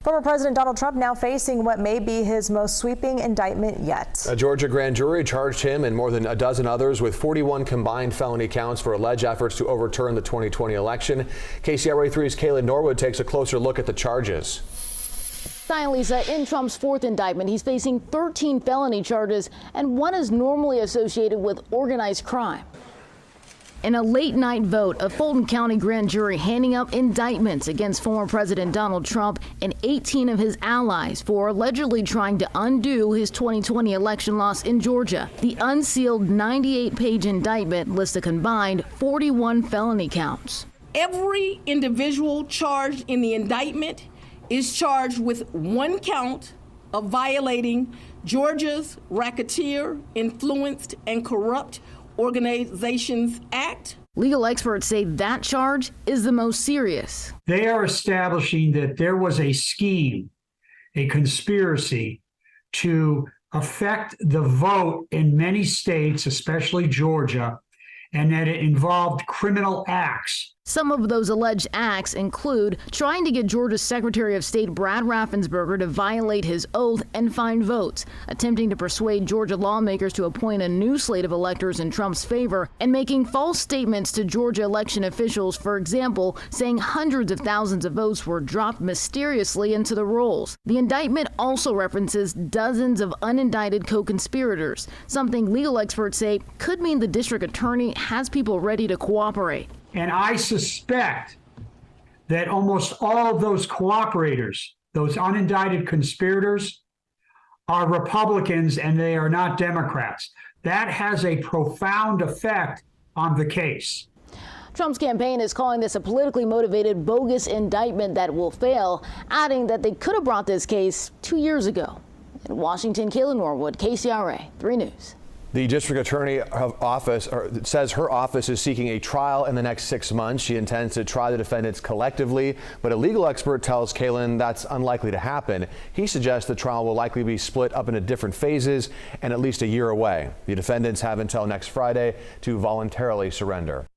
Former President Donald Trump now facing what may be his most sweeping indictment yet. A Georgia grand jury charged him and more than a dozen others with 41 combined felony counts for alleged efforts to overturn the 2020 election. KCRA 3's Kaylin Norwood takes a closer look at the charges. Lisa, in Trump's fourth indictment, he's facing 13 felony charges, and one is normally associated with organized crime. In a late-night vote, a Fulton County grand jury handing up indictments against former President Donald Trump and 18 of his allies for allegedly trying to undo his 2020 election loss in Georgia. The unsealed 98-page indictment lists a combined 41 felony counts. Every individual charged in the indictment is charged with one count of violating Georgia's Racketeer, Influenced, and Corrupt Organizations Act. Legal experts say that charge is the most serious. They are establishing that there was a scheme, a conspiracy to affect the vote in many states, especially Georgia, and that it involved criminal acts. Some of those alleged acts include trying to get Georgia's Secretary of State Brad Raffensperger to violate his oath and find votes, attempting to persuade Georgia lawmakers to appoint a new slate of electors in Trump's favor, and making false statements to Georgia election officials, for example, saying hundreds of thousands of votes were dropped mysteriously into the rolls. The indictment also references dozens of unindicted co-conspirators, something legal experts say could mean the district attorney has people ready to cooperate. And I suspect that almost all of those cooperators, those unindicted conspirators, are Republicans and they are not Democrats. That has a profound effect on the case. Trump's campaign is calling this a politically motivated, bogus indictment that will fail, adding that they could have brought this case 2 years ago. In Washington, Kaylin Norwood, KCRA 3 News. The district attorney office says her office is seeking a trial in the next 6 months. She intends to try the defendants collectively, but a legal expert tells Kaylin that's unlikely to happen. He suggests the trial will likely be split up into different phases and at least a year away. The defendants have until next Friday to voluntarily surrender.